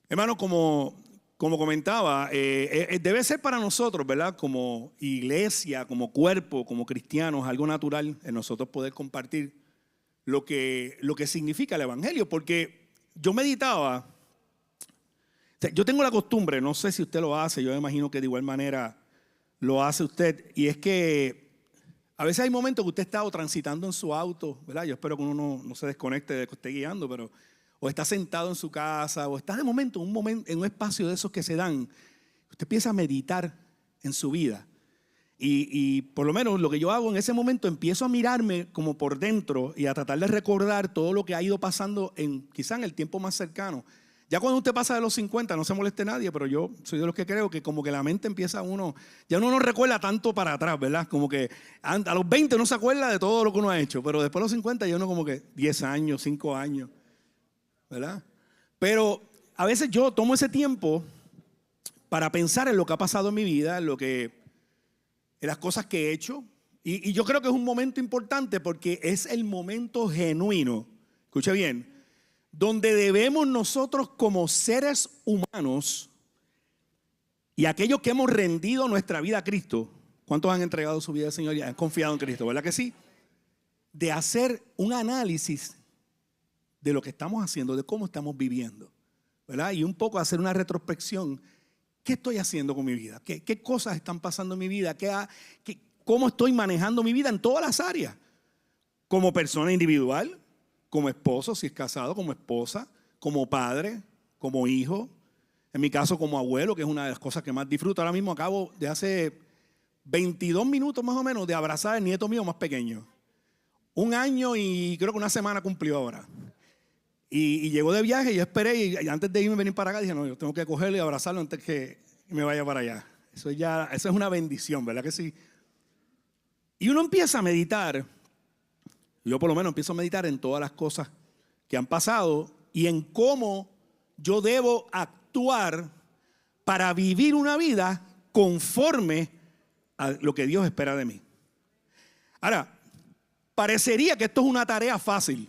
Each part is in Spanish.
Hermano, como comentaba, debe ser para nosotros, ¿verdad? Como iglesia, como cuerpo, como cristianos, algo natural en nosotros poder compartir lo que significa el evangelio. Porque yo meditaba, o sea, yo tengo la costumbre, no sé si usted lo hace, yo me imagino que de igual manera lo hace usted, y es que a veces hay momentos que usted está o transitando en su auto, ¿verdad? Yo espero que uno no se desconecte de que esté guiando, pero o está sentado en su casa, o está de momento en un espacio de esos que se dan. Usted empieza a meditar en su vida. Y por lo menos lo que yo hago en ese momento, empiezo a mirarme como por dentro y a tratar de recordar todo lo que ha ido pasando quizá en el tiempo más cercano. Ya cuando usted pasa de los 50, no se moleste nadie, pero yo soy de los que creo que como que la mente empieza ya uno no recuerda tanto para atrás, ¿verdad? Como que a los 20 no se acuerda de todo lo que uno ha hecho, pero después de los 50 ya uno como que 10 años, 5 años, ¿verdad? Pero a veces yo tomo ese tiempo para pensar en lo que ha pasado en mi vida, en las cosas que he hecho. Y yo creo que es un momento importante porque es el momento genuino, escuche bien, donde debemos nosotros como seres humanos y aquellos que hemos rendido nuestra vida a Cristo, ¿cuántos han entregado su vida al Señor y han confiado en Cristo? ¿Verdad que sí? De hacer un análisis de lo que estamos haciendo, de cómo estamos viviendo, ¿verdad? Y un poco hacer una retrospección. ¿Qué estoy haciendo con mi vida? ¿Qué cosas están pasando en mi vida? ¿Cómo estoy manejando mi vida en todas las áreas? Como persona individual, como esposo, si es casado, como esposa, como padre, como hijo. En mi caso, como abuelo, que es una de las cosas que más disfruto. Ahora mismo acabo de hace 22 minutos más o menos de abrazar al nieto mío más pequeño. 1 año y creo que 1 semana cumplió ahora. Y llegó de viaje y yo esperé y antes de irme a venir para acá dije, no, yo tengo que cogerlo y abrazarlo antes que me vaya para allá. Eso es una bendición, ¿verdad que sí? Y uno empieza a meditar, yo por lo menos empiezo a meditar en todas las cosas que han pasado y en cómo yo debo actuar para vivir una vida conforme a lo que Dios espera de mí. Ahora, parecería que esto es una tarea fácil.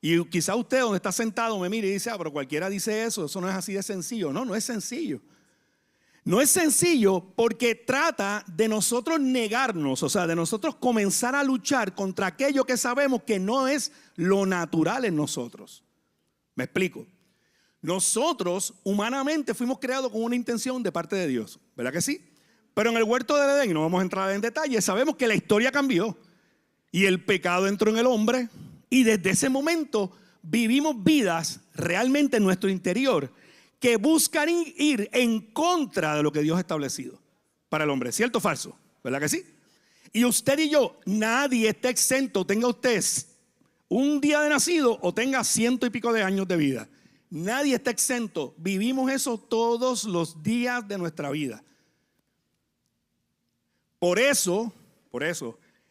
Y quizá usted donde está sentado me mire y dice, pero cualquiera dice eso no es así de sencillo. No es sencillo. No es sencillo porque trata de nosotros negarnos, o sea, de nosotros comenzar a luchar contra aquello que sabemos que no es lo natural en nosotros. ¿Me explico? Nosotros humanamente fuimos creados con una intención de parte de Dios, ¿verdad que sí? Pero en el huerto del Edén, y no vamos a entrar en detalle, sabemos que la historia cambió y el pecado entró en el hombre. Y desde ese momento vivimos vidas realmente en nuestro interior que buscan ir en contra de lo que Dios ha establecido para el hombre. ¿Cierto o falso? ¿Verdad que sí? Y usted y yo, nadie está exento, tenga usted 1 día de nacido o tenga 100 y pico de años de vida. Nadie está exento. Vivimos eso todos los días de nuestra vida. Por eso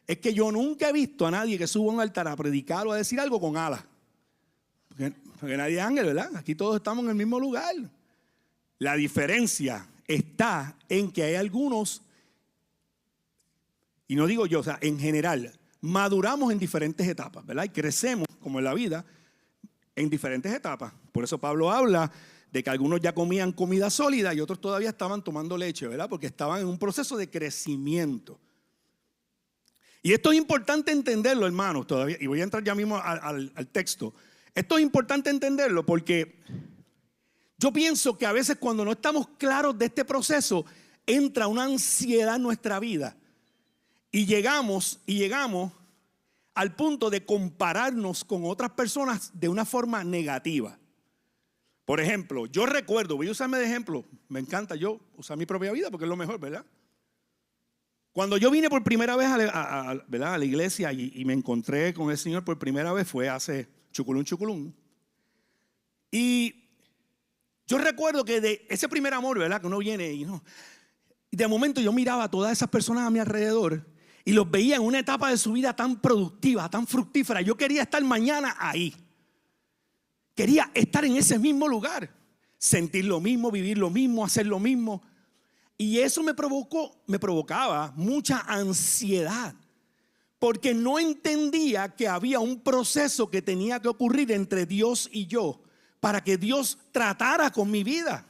es que yo nunca he visto a nadie que suba a un altar a predicar o a decir algo con alas. Porque nadie es ángel, ¿verdad? Aquí todos estamos en el mismo lugar. La diferencia está en que hay algunos, y no digo yo, o sea, en general, maduramos en diferentes etapas, ¿verdad? Y crecemos, como en la vida, en diferentes etapas. Por eso Pablo habla de que algunos ya comían comida sólida y otros todavía estaban tomando leche, ¿verdad? Porque estaban en un proceso de crecimiento. Y esto es importante entenderlo, hermanos, todavía, y voy a entrar ya mismo al texto. Esto es importante entenderlo porque yo pienso que a veces cuando no estamos claros de este proceso, entra una ansiedad en nuestra vida. Y llegamos al punto de compararnos con otras personas de una forma negativa. Por ejemplo, yo recuerdo, voy a usarme de ejemplo, me encanta yo usar mi propia vida porque es lo mejor, ¿verdad? Cuando yo vine por primera vez a la iglesia y me encontré con el Señor por primera vez fue hace chuculún. Y yo recuerdo que de ese primer amor, ¿verdad? Que uno viene y de momento yo miraba a todas esas personas a mi alrededor y los veía en una etapa de su vida tan productiva, tan fructífera. Yo quería estar mañana ahí. Quería estar en ese mismo lugar, sentir lo mismo, vivir lo mismo, hacer lo mismo. Y eso me provocaba mucha ansiedad, porque no entendía que había un proceso que tenía que ocurrir entre Dios y yo para que Dios tratara con mi vida.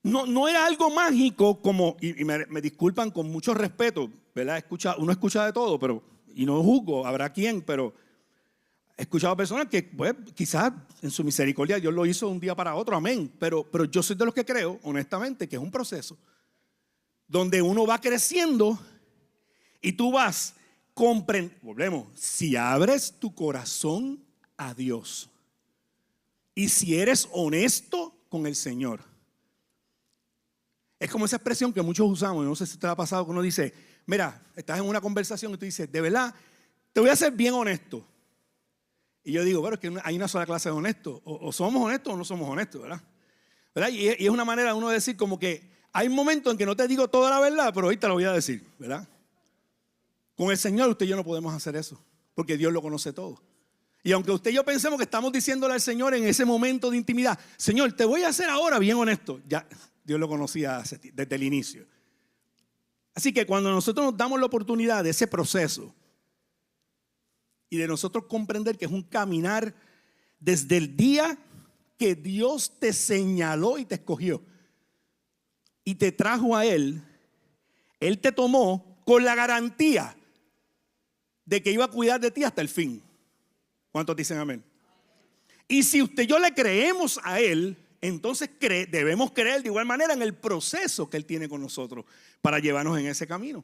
No era algo mágico como, y me disculpan con mucho respeto, ¿verdad? Uno escucha de todo, y no juzgo, habrá quien, pero he escuchado personas que pues, quizás en su misericordia Dios lo hizo de un día para otro, amén. Pero yo soy de los que creo, honestamente, que es un proceso donde uno va creciendo y tú vas comprendiendo. Volvemos, si abres tu corazón a Dios y si eres honesto con el Señor. Es como esa expresión que muchos usamos, no sé si te ha pasado, que uno dice, mira, estás en una conversación y tú dices, de verdad, te voy a ser bien honesto. Y yo digo, bueno, es que hay una sola clase de honestos, o somos honestos o no somos honestos, ¿verdad? Y es una manera de uno decir como que hay momentos en que no te digo toda la verdad, pero hoy te lo voy a decir, ¿verdad? Con el Señor usted y yo no podemos hacer eso, porque Dios lo conoce todo. Y aunque usted y yo pensemos que estamos diciéndole al Señor en ese momento de intimidad, Señor, te voy a hacer ahora bien honesto, ya Dios lo conocía desde el inicio. Así que cuando nosotros nos damos la oportunidad de ese proceso y de nosotros comprender que es un caminar desde el día que Dios te señaló y te escogió y te trajo a Él, Él te tomó con la garantía de que iba a cuidar de ti hasta el fin. ¿Cuántos dicen amén? Y si usted y yo le creemos a Él, entonces debemos creer de igual manera en el proceso que Él tiene con nosotros para llevarnos en ese camino.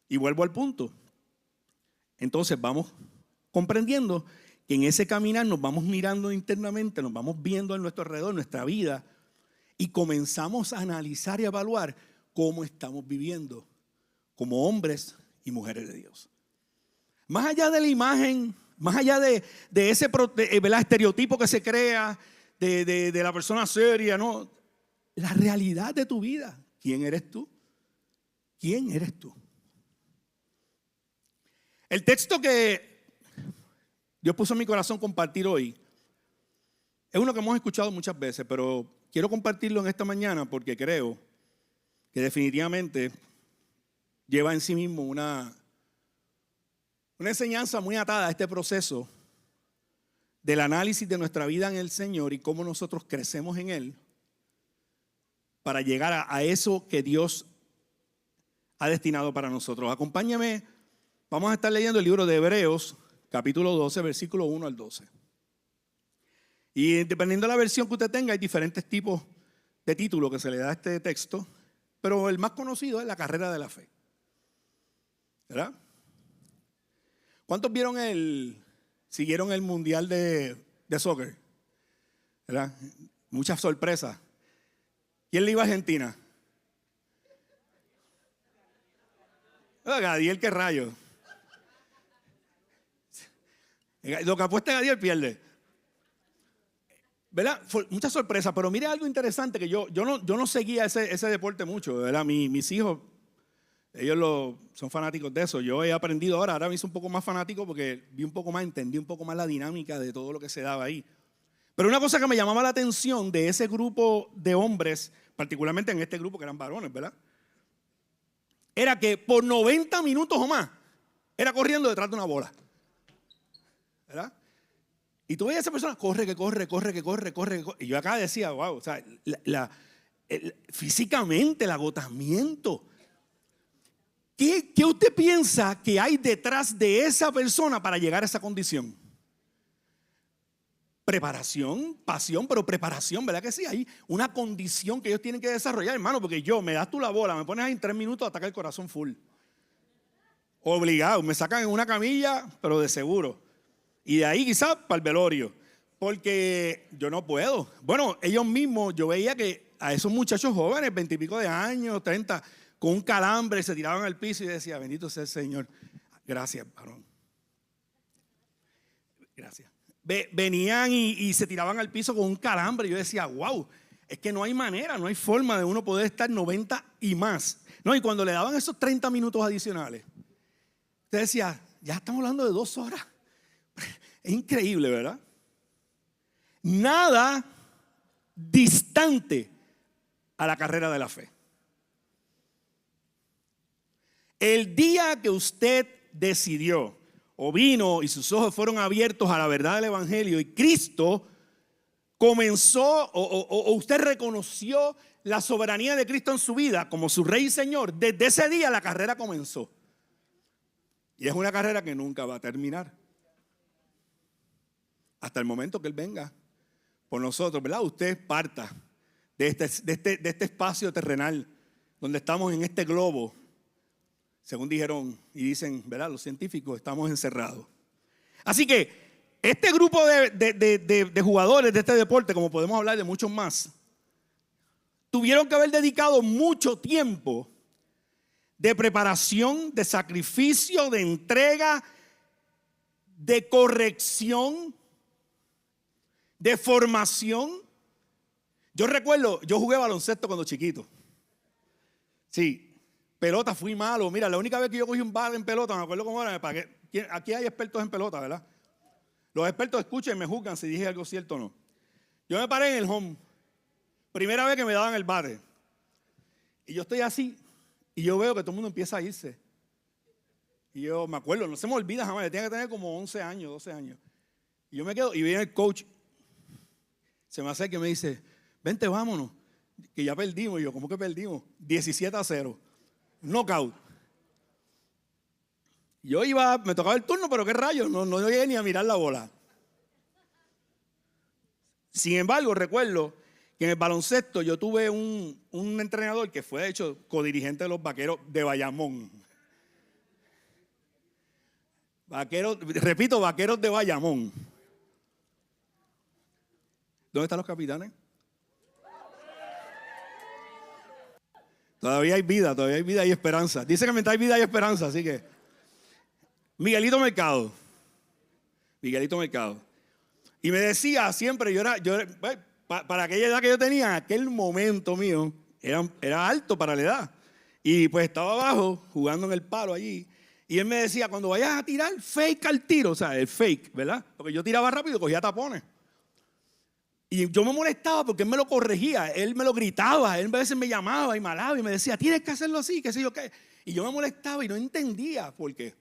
Y vuelvo al punto. Entonces vamos comprendiendo que en ese caminar nos vamos mirando internamente, nos vamos viendo en nuestro alrededor, nuestra vida, y comenzamos a analizar y evaluar cómo estamos viviendo como hombres y mujeres de Dios. Más allá de la imagen, más allá de ese estereotipo que se crea de la persona seria, ¿no? La realidad de tu vida. ¿Quién eres tú? ¿Quién eres tú? El texto que Dios puso en mi corazón compartir hoy es uno que hemos escuchado muchas veces, pero quiero compartirlo en esta mañana porque creo que definitivamente lleva en sí mismo una enseñanza muy atada a este proceso del análisis de nuestra vida en el Señor y cómo nosotros crecemos en Él para llegar a eso que Dios ha destinado para nosotros. Acompáñame, vamos a estar leyendo el libro de Hebreos, capítulo 12, versículo 1 al 12. Y dependiendo de la versión que usted tenga, hay diferentes tipos de títulos que se le da a este texto, pero el más conocido es la carrera de la fe. ¿Verdad? ¿Cuántos siguieron el mundial de soccer? ¿Verdad? Muchas sorpresas. ¿Quién le iba a Argentina? Gadiel, qué rayo. Lo que apuesta Gadiel pierde. ¿Verdad? Muchas sorpresas, pero mire algo interesante que yo no seguía ese deporte mucho, ¿verdad? Mis hijos, ellos son fanáticos de eso. Yo he aprendido ahora me hice un poco más fanático porque vi un poco más, entendí un poco más la dinámica de todo lo que se daba ahí. Pero una cosa que me llamaba la atención de ese grupo de hombres, particularmente en este grupo que eran varones, ¿verdad? Era que por 90 minutos o más era corriendo detrás de una bola. ¿Verdad? Y tú veías a esa persona, corre. Y yo acá decía, wow, o sea, físicamente el agotamiento. ¿Qué usted piensa que hay detrás de esa persona para llegar a esa condición? Preparación, pasión, pero preparación, ¿verdad que sí? Hay una condición que ellos tienen que desarrollar, hermano, porque me das tú la bola, me pones ahí en 3 minutos a atacar el corazón full. Obligado, me sacan en una camilla, pero de seguro. Y de ahí quizás para el velorio, porque yo no puedo. Bueno, ellos mismos, yo veía que a esos muchachos jóvenes, 20 y pico de años, 30, con un calambre, se tiraban al piso y decía, bendito sea el Señor. Gracias, varón. Gracias. Venían y se tiraban al piso con un calambre. Yo decía, wow, es que no hay manera, no hay forma de uno poder estar 90 y más. No, y cuando le daban esos 30 minutos adicionales, usted decía, ya estamos hablando de 2 horas. Es increíble, ¿verdad? Nada distante a la carrera de la fe. El día que usted decidió o vino y sus ojos fueron abiertos a la verdad del Evangelio y Cristo comenzó o usted reconoció la soberanía de Cristo en su vida como su Rey y Señor, desde ese día la carrera comenzó. Y es una carrera que nunca va a terminar. Hasta el momento que Él venga por nosotros, ¿verdad? Usted parta de este espacio terrenal donde estamos en este globo. Según dijeron y dicen, ¿verdad? Los científicos, estamos encerrados. Así que este grupo de jugadores de este deporte, como podemos hablar de muchos más, tuvieron que haber dedicado mucho tiempo de preparación, de sacrificio, de entrega, de corrección, de formación. Yo recuerdo, yo jugué baloncesto cuando chiquito. Sí, pelota fui malo. Mira, la única vez que yo cogí un bate en pelota, me acuerdo cómo era, aquí hay expertos en pelota, ¿verdad? Los expertos escuchan y me juzgan si dije algo cierto o no. Yo me paré en el home, primera vez que me daban el bate. Y yo estoy así, y yo veo que todo el mundo empieza a irse. Y yo me acuerdo, no se me olvida jamás, yo tenía que tener como 11 años, 12 años. Y yo me quedo, y viene el coach, se me acerca y me dice, vente, vámonos, que ya perdimos. Y yo, ¿cómo que perdimos? 17-0, knockout. Yo iba, me tocaba el turno, pero qué rayos, no llegué ni a mirar la bola. Sin embargo, recuerdo que en el baloncesto yo tuve un entrenador que fue, de hecho, codirigente de los Vaqueros de Bayamón. Vaqueros de Bayamón. ¿Dónde están los capitanes? Todavía hay vida y esperanza. Dice que mientras hay vida hay esperanza, así que... Miguelito Mercado. Y me decía siempre, para aquella edad que yo tenía, en aquel momento mío, era alto para la edad. Y pues estaba abajo, jugando en el palo allí. Y él me decía, cuando vayas a tirar, fake al tiro. O sea, el fake, ¿verdad? Porque yo tiraba rápido y cogía tapones. Y yo me molestaba porque él me lo corregía, él me lo gritaba, él a veces me llamaba y me alaba y me decía, tienes que hacerlo así, qué sé yo qué. Y yo me molestaba y no entendía por qué.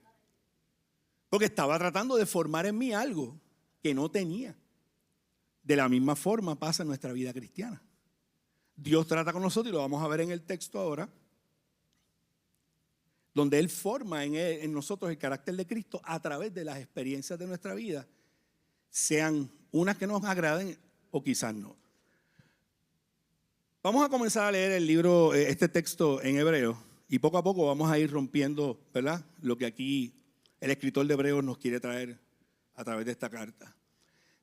Porque estaba tratando de formar en mí algo que no tenía. De la misma forma pasa en nuestra vida cristiana. Dios trata con nosotros y lo vamos a ver en el texto ahora, donde Él forma en nosotros el carácter de Cristo a través de las experiencias de nuestra vida, sean unas que nos agraden o quizás no. Vamos a comenzar a leer el libro, este texto en hebreo, y poco a poco vamos a ir rompiendo, ¿verdad?, lo que aquí el escritor de Hebreos nos quiere traer a través de esta carta.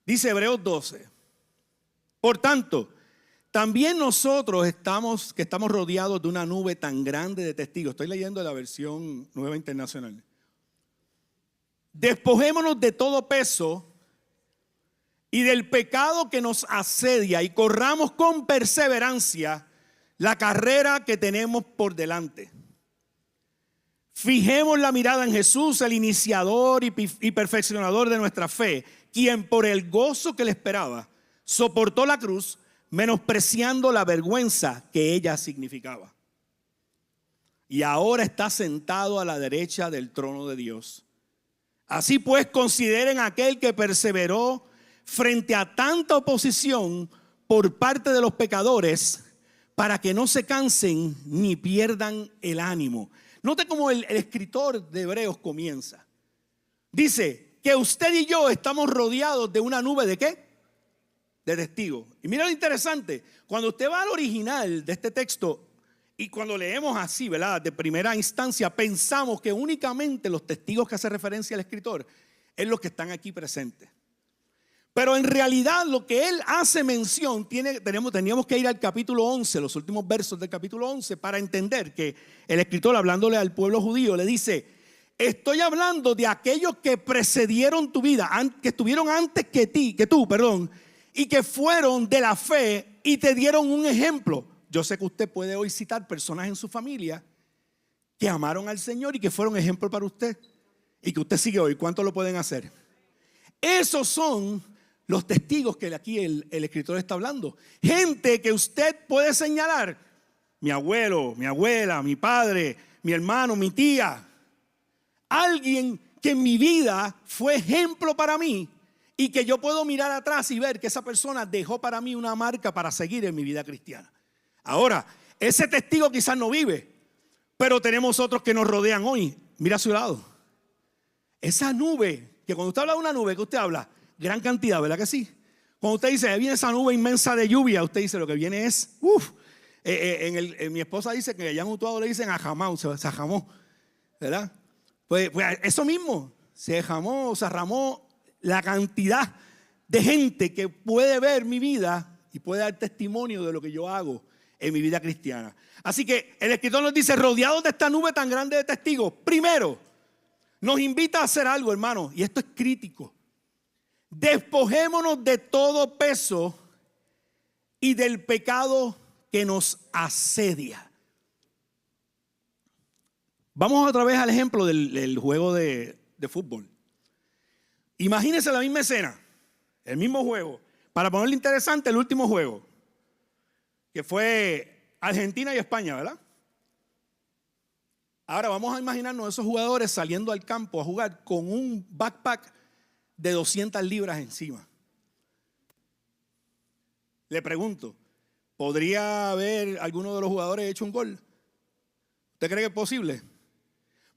Dice Hebreos 12. Por tanto, también nosotros estamos rodeados de una nube tan grande de testigos. Estoy leyendo la versión Nueva Internacional. Despojémonos de todo peso y del pecado que nos asedia y corramos con perseverancia la carrera que tenemos por delante. Fijemos la mirada en Jesús, el iniciador y perfeccionador de nuestra fe, quien por el gozo que le esperaba soportó la cruz, menospreciando la vergüenza que ella significaba. Y ahora está sentado a la derecha del trono de Dios. Así pues, consideren a aquel que perseveró frente a tanta oposición por parte de los pecadores, para que no se cansen ni pierdan el ánimo. Note cómo el escritor de Hebreos comienza. Dice que usted y yo estamos rodeados de una nube ¿de qué? De testigos. Y mira lo interesante, cuando usted va al original de este texto y cuando leemos así, ¿verdad?, de primera instancia, pensamos que únicamente los testigos que hace referencia al escritor es los que están aquí presentes. Pero en realidad lo que él hace mención, teníamos que ir al capítulo 11, los últimos versos del capítulo 11, para entender que el escritor, hablándole al pueblo judío, le dice: estoy hablando de aquellos que precedieron tu vida, que estuvieron antes que tú, y que fueron de la fe y te dieron un ejemplo. Yo sé que usted puede hoy citar personas en su familia que amaron al Señor y que fueron ejemplo para usted y que usted sigue hoy. ¿Cuántos lo pueden hacer? Esos son los testigos que aquí el escritor está hablando. Gente que usted puede señalar: mi abuelo, mi abuela, mi padre, mi hermano, mi tía. Alguien que en mi vida fue ejemplo para mí y que yo puedo mirar atrás y ver que esa persona dejó para mí una marca para seguir en mi vida cristiana. Ahora, ese testigo quizás no vive, pero tenemos otros que nos rodean hoy. Mira a su lado. Esa nube, que cuando usted habla de una nube, ¿qué usted habla? Gran cantidad, ¿verdad que sí? Cuando usted dice, viene esa nube inmensa de lluvia, usted dice, lo que viene es, mi esposa dice que allá en Utuado le dicen ajamao, se ajamó, ¿verdad? Pues eso mismo, se ajamó, se arramó la cantidad de gente que puede ver mi vida y puede dar testimonio de lo que yo hago en mi vida cristiana. Así que el escritor nos dice, rodeados de esta nube tan grande de testigos, primero, nos invita a hacer algo, hermano, y esto es crítico. Despojémonos de todo peso y del pecado que nos asedia. Vamos otra vez al ejemplo del juego de fútbol. Imagínense la misma escena, el mismo juego. Para ponerle interesante, el último juego, que fue Argentina y España, ¿verdad? Ahora vamos a imaginarnos esos jugadores saliendo al campo a jugar con un backpack de 200 libras encima. Le pregunto, ¿podría haber alguno de los jugadores hecho un gol? ¿Usted cree que es posible?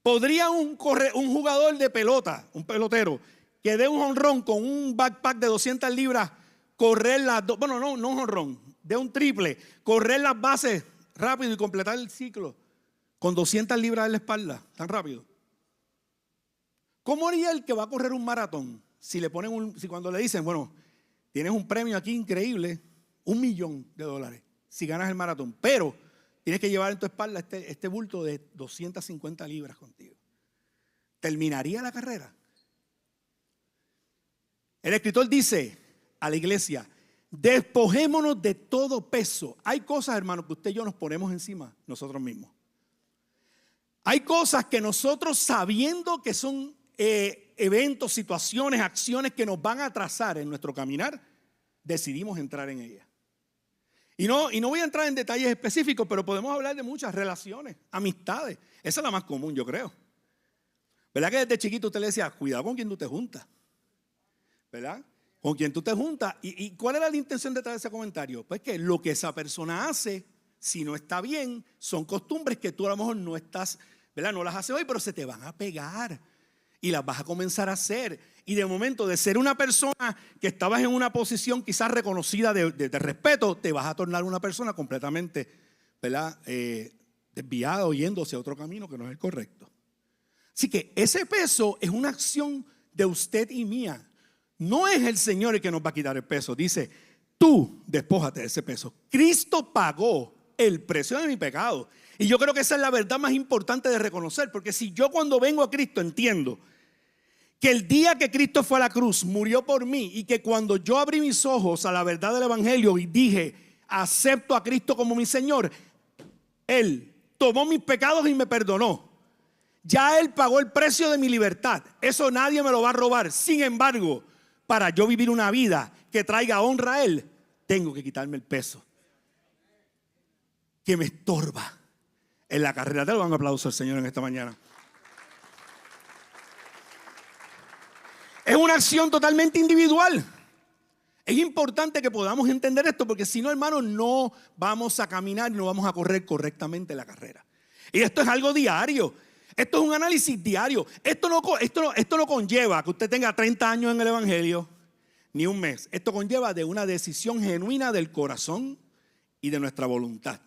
¿Podría un jugador de pelota, un pelotero, que dé un jonrón con un backpack de 200 libras, correr las dos, bueno, no un jonrón, de un triple, correr las bases rápido y completar el ciclo con 200 libras en la espalda, tan rápido? ¿Cómo haría el que va a correr un maratón si le ponen si cuando le dicen, bueno, tienes un premio aquí increíble, $1.000.000 si ganas el maratón, pero tienes que llevar en tu espalda este bulto de 250 libras contigo? ¿Terminaría la carrera? El escritor dice a la iglesia, despojémonos de todo peso. Hay cosas, hermanos, que usted y yo nos ponemos encima nosotros mismos. Hay cosas que nosotros, sabiendo que son eventos, situaciones, acciones que nos van a atrasar en nuestro caminar, decidimos entrar en ellas. Y no voy a entrar en detalles específicos, pero podemos hablar de muchas relaciones, amistades. Esa es la más común, yo creo. ¿Verdad que desde chiquito usted le decía, cuidado con quien tú te juntas? ¿Verdad? Con quien tú te juntas. ¿Y cuál era la intención detrás de ese comentario? Pues que lo que esa persona hace, si no está bien, son costumbres que tú a lo mejor no estás, ¿verdad? No las haces hoy, pero se te van a pegar y las vas a comenzar a hacer. Y de momento, de ser una persona que estabas en una posición quizás reconocida de respeto, te vas a tornar una persona completamente, ¿verdad? Desviada o yendo hacia otro camino que no es el correcto. Así que ese peso es una acción de usted y mía. No es el Señor el que nos va a quitar el peso. Dice, tú despójate de ese peso. Cristo pagó el precio de mi pecado. Y yo creo que esa es la verdad más importante de reconocer. Porque si yo cuando vengo a Cristo entiendo que el día que Cristo fue a la cruz murió por mí, y que cuando yo abrí mis ojos a la verdad del evangelio y dije, acepto a Cristo como mi Señor, Él tomó mis pecados y me perdonó. Ya Él pagó el precio de mi libertad. Eso nadie me lo va a robar. Sin embargo, para yo vivir una vida que traiga honra a Él, tengo que quitarme el peso que me estorba en la carrera. Te lo dan un aplauso al Señor en esta mañana. Es una acción totalmente individual. Es importante que podamos entender esto, porque si no, hermanos, no vamos a caminar, no vamos a correr correctamente la carrera. Y esto es algo diario. Esto es un análisis diario. Esto no conlleva que usted tenga 30 años en el evangelio, ni un mes. Esto conlleva de una decisión genuina del corazón y de nuestra voluntad.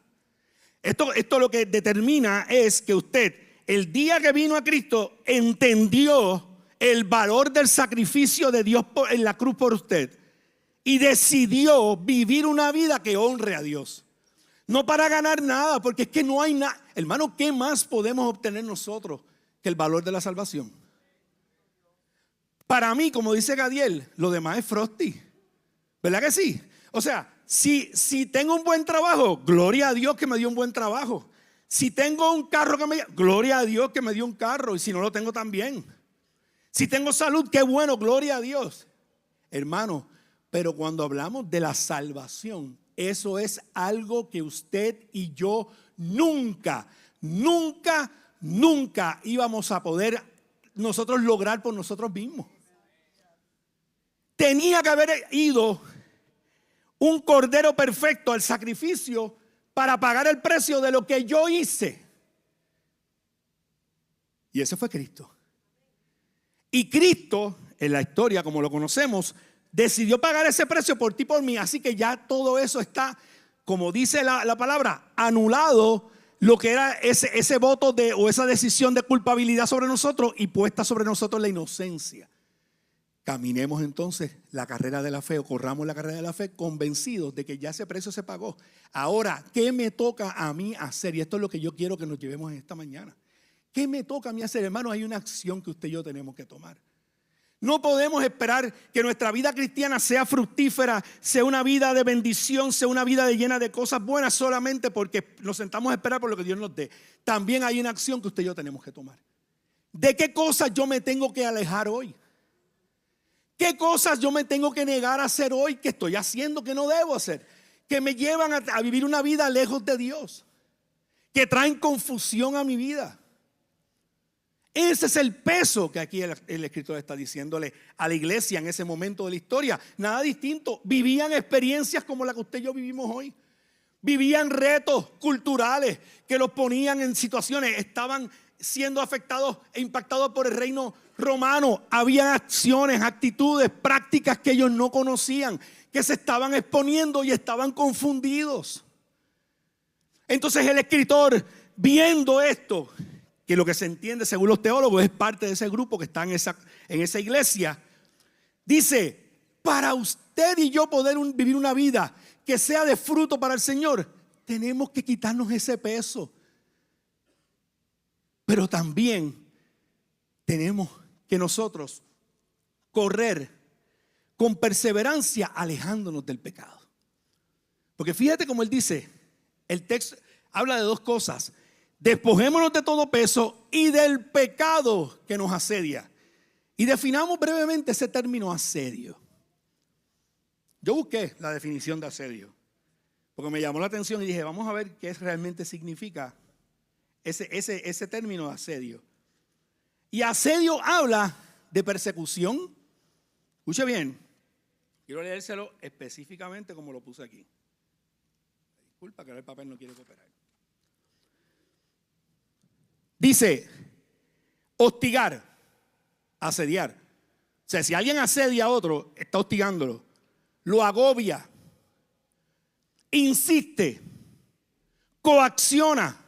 Esto lo que determina es que usted, el día que vino a Cristo, entendió el valor del sacrificio de Dios en la cruz por usted y decidió vivir una vida que honre a Dios. No para ganar nada, porque es que no hay nada. Hermano, ¿qué más podemos obtener nosotros que el valor de la salvación? Para mí, como dice Gadiel, lo demás es frosty. ¿Verdad que sí? O sea, si tengo un buen trabajo, gloria a Dios que me dio un buen trabajo. Si tengo un carro gloria a Dios que me dio un carro. Y si no lo tengo, también. Si tengo salud, qué bueno, gloria a Dios. Hermano, pero cuando hablamos de la salvación, eso es algo que usted y yo nunca íbamos a poder nosotros lograr por nosotros mismos. tenía que haber ido un cordero perfecto al sacrificio para pagar el precio de lo que yo hice. Y ese fue Cristo. Y Cristo, en la historia como lo conocemos, decidió pagar ese precio por ti y por mí. Así que ya todo eso está, como dice la palabra, anulado lo que era ese voto o esa decisión de culpabilidad sobre nosotros y puesta sobre nosotros la inocencia. Caminemos entonces la carrera de la fe o corramos la carrera de la fe convencidos de que ya ese precio se pagó. Ahora, ¿qué me toca a mí hacer? Y esto es lo que yo quiero que nos llevemos en esta mañana. ¿Qué me toca a mí hacer, hermano? Hay una acción que usted y yo tenemos que tomar. No podemos esperar que nuestra vida cristiana sea fructífera, sea una vida de bendición, sea una vida llena de cosas buenas solamente porque nos sentamos a esperar por lo que Dios nos dé. También hay una acción que usted y yo tenemos que tomar. ¿De qué cosas yo me tengo que alejar hoy? ¿Qué cosas yo me tengo que negar a hacer hoy que estoy haciendo que no debo hacer? Que me llevan a vivir una vida lejos de Dios, que traen confusión a mi vida. Ese es el peso que aquí el escritor está diciéndole a la iglesia en ese momento de la historia. Nada distinto. Vivían experiencias como la que usted y yo vivimos hoy. Vivían retos culturales que los ponían en situaciones. Estaban siendo afectados e impactados por el reino romano. Habían acciones, actitudes, prácticas que ellos no conocían, que se estaban exponiendo y estaban confundidos. Entonces el escritor, viendo esto, que lo que se entiende según los teólogos es parte de ese grupo que está en esa iglesia, dice: para usted y yo poder vivir una vida que sea de fruto para el Señor, tenemos que quitarnos ese peso. Pero también tenemos que nosotros correr con perseverancia alejándonos del pecado. Porque fíjate cómo él dice, el texto habla de dos cosas: despojémonos de todo peso y del pecado que nos asedia. Y definamos brevemente ese término asedio. Yo busqué la definición de asedio porque me llamó la atención y dije, vamos a ver qué realmente significa ese término de asedio. Y asedio habla de persecución. Escuche bien, quiero leérselo específicamente como lo puse aquí. Disculpa que ahora el papel no quiere cooperar. Dice, hostigar, asediar. O sea, si alguien asedia a otro, está hostigándolo. Lo agobia, insiste, coacciona,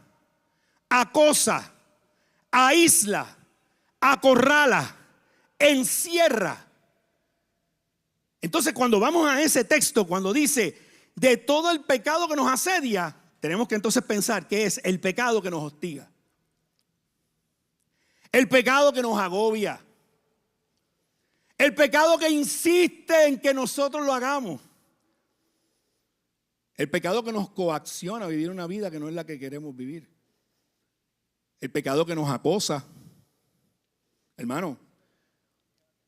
acosa, aísla, acorrala, encierra. Entonces, cuando vamos a ese texto, cuando dice de todo el pecado que nos asedia, tenemos que entonces pensar que es el pecado que nos hostiga. El pecado que nos agobia. El pecado que insiste en que nosotros lo hagamos. El pecado que nos coacciona a vivir una vida que no es la que queremos vivir. El pecado que nos acosa. Hermano,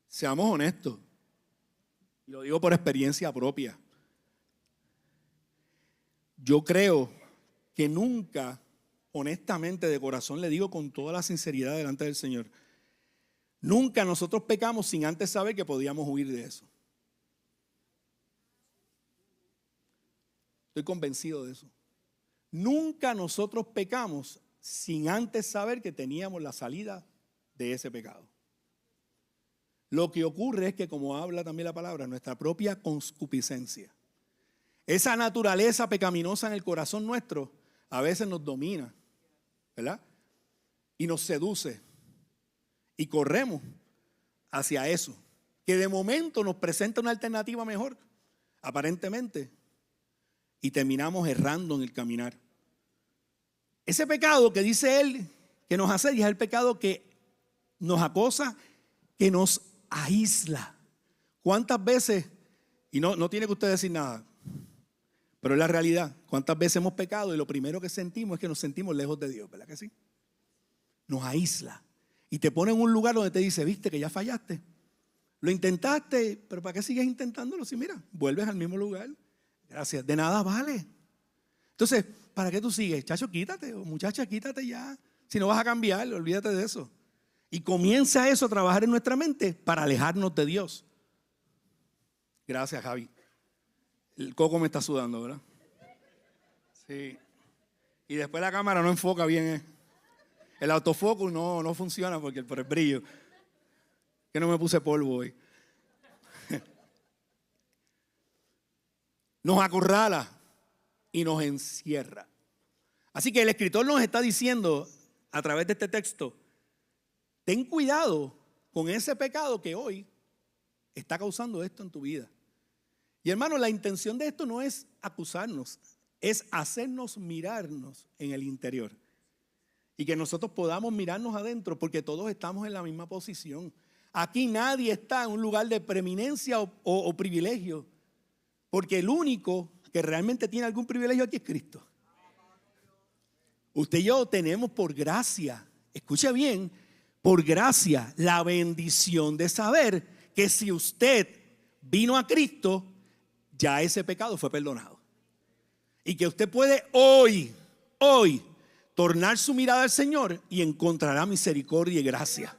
seamos honestos. Y lo digo por experiencia propia. Yo creo que nunca, honestamente, de corazón, le digo con toda la sinceridad delante del Señor, nunca nosotros pecamos sin antes saber que podíamos huir de eso. Estoy convencido de eso. Nunca nosotros pecamos sin antes saber que teníamos la salida de ese pecado. Lo que ocurre es que, como habla también la palabra, nuestra propia concupiscencia, esa naturaleza pecaminosa en el corazón nuestro, a veces nos domina, ¿verdad? Y nos seduce. Y corremos hacia eso, que de momento nos presenta una alternativa mejor, aparentemente, y terminamos errando en el caminar. Ese pecado que dice él que nos asedia es el pecado que nos acosa, que nos aísla. ¿Cuántas veces, y no tiene que usted decir nada, pero es la realidad, cuántas veces hemos pecado y lo primero que sentimos es que nos sentimos lejos de Dios, ¿verdad que sí? Nos aísla. Y te pone en un lugar donde te dice, viste que ya fallaste. Lo intentaste, pero ¿para qué sigues intentándolo? Si mira, vuelves al mismo lugar. Gracias, de nada vale. Entonces, ¿para qué tú sigues? Chacho, quítate, o muchacha, quítate ya. Si no vas a cambiar, olvídate de eso. Y comienza eso a trabajar en nuestra mente para alejarnos de Dios. Gracias, Javi. El coco me está sudando, ¿verdad? Sí. Y después la cámara no enfoca bien. El autofocus no funciona por el brillo. Que no me puse polvo hoy. Nos acorrala y nos encierra. Así que el escritor nos está diciendo a través de este texto, ten cuidado con ese pecado que hoy está causando esto en tu vida. Y hermano, la intención de esto no es acusarnos, es hacernos mirarnos en el interior. Y que nosotros podamos mirarnos adentro, porque todos estamos en la misma posición. Aquí nadie está en un lugar de preeminencia o privilegio, porque el único que realmente tiene algún privilegio aquí es Cristo. Usted y yo tenemos por gracia, escuche bien, por gracia la bendición de saber que si usted vino a Cristo, ya ese pecado fue perdonado. Y que usted puede hoy, tornar su mirada al Señor y encontrará misericordia y gracia.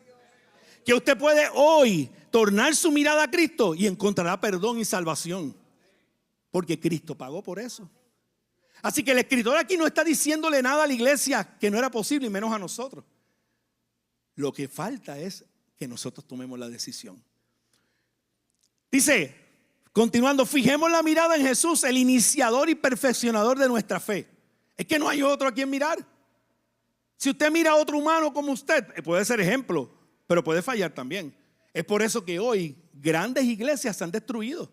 Que usted puede hoy tornar su mirada a Cristo y encontrará perdón y salvación. Porque Cristo pagó por eso. Así que el escritor aquí no está diciéndole nada a la iglesia que no era posible y menos a nosotros. Lo que falta es que nosotros tomemos la decisión. Dice, continuando, fijemos la mirada en Jesús, el iniciador y perfeccionador de nuestra fe. Es que no hay otro a quien mirar. Si usted mira a otro humano como usted, puede ser ejemplo, pero puede fallar también. Es por eso que hoy grandes iglesias se han destruido.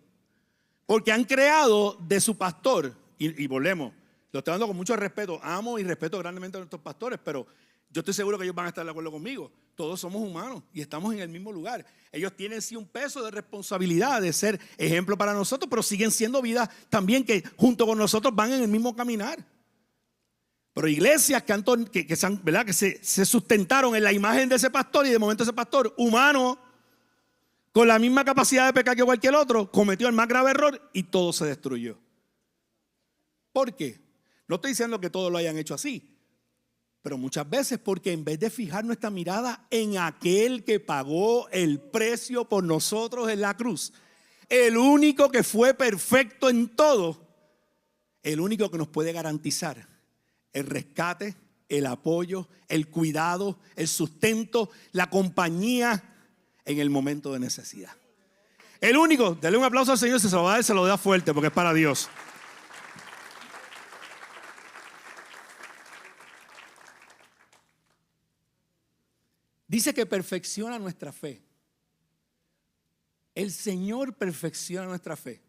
Porque han creado de su pastor, y volvemos, lo estoy dando con mucho respeto, amo y respeto grandemente a nuestros pastores, pero yo estoy seguro que ellos van a estar de acuerdo conmigo. Todos somos humanos y estamos en el mismo lugar. Ellos tienen sí un peso de responsabilidad de ser ejemplo para nosotros, pero siguen siendo vidas también que junto con nosotros van en el mismo caminar. Pero iglesias que se sustentaron en la imagen de ese pastor y de momento ese pastor humano, con la misma capacidad de pecar que cualquier otro, cometió el más grave error y todo se destruyó. ¿Por qué? No estoy diciendo que todos lo hayan hecho así, pero muchas veces porque en vez de fijar nuestra mirada en aquel que pagó el precio por nosotros en la cruz, el único que fue perfecto en todo, el único que nos puede garantizar el rescate, el apoyo, el cuidado, el sustento, la compañía en el momento de necesidad. El único, dale un aplauso al Señor, si se lo va a dar, se lo da fuerte porque es para Dios. Dice que perfecciona nuestra fe. El Señor perfecciona nuestra fe.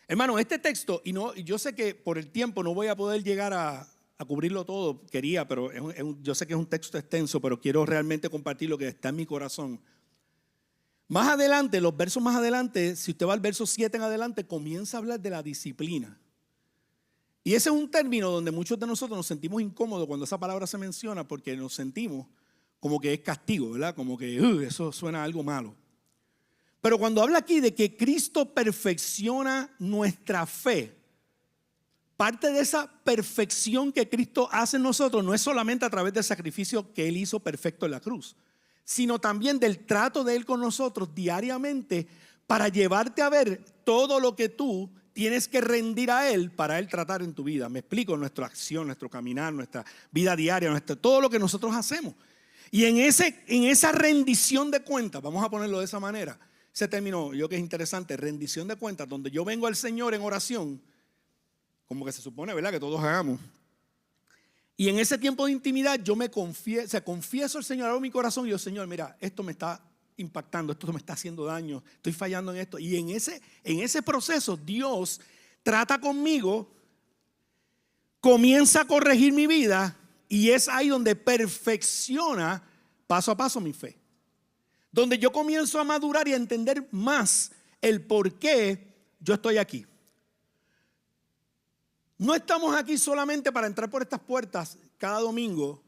Hermano, este texto, y yo sé que por el tiempo no voy a poder llegar a cubrirlo todo, quería, pero yo sé que es un texto extenso, pero quiero realmente compartir lo que está en mi corazón. Más adelante, los versos más adelante, si usted va al verso 7 en adelante, comienza a hablar de la disciplina. Y ese es un término donde muchos de nosotros nos sentimos incómodos cuando esa palabra se menciona, porque nos sentimos como que es castigo, ¿verdad? Como que eso suena a algo malo. Pero cuando habla aquí de que Cristo perfecciona nuestra fe, parte de esa perfección que Cristo hace en nosotros no es solamente a través del sacrificio que Él hizo perfecto en la cruz, sino también del trato de Él con nosotros diariamente para llevarte a ver todo lo que tú tienes que rendir a Él para Él tratar en tu vida. Me explico, nuestra acción, nuestro caminar, nuestra vida diaria, todo lo que nosotros hacemos. Y en esa rendición de cuentas, vamos a ponerlo de esa manera, ese término yo que es interesante, rendición de cuentas, donde yo vengo al Señor en oración, como que se supone, ¿verdad?, que todos hagamos. Y en ese tiempo de intimidad yo confieso al Señor, abro mi corazón y yo, Señor, mira, esto me está impactando, esto me está haciendo daño, estoy fallando en esto. Y en ese proceso Dios trata conmigo, comienza a corregir mi vida y es ahí donde perfecciona paso a paso mi fe. Donde yo comienzo a madurar y a entender más el por qué yo estoy aquí. No estamos aquí solamente para entrar por estas puertas cada domingo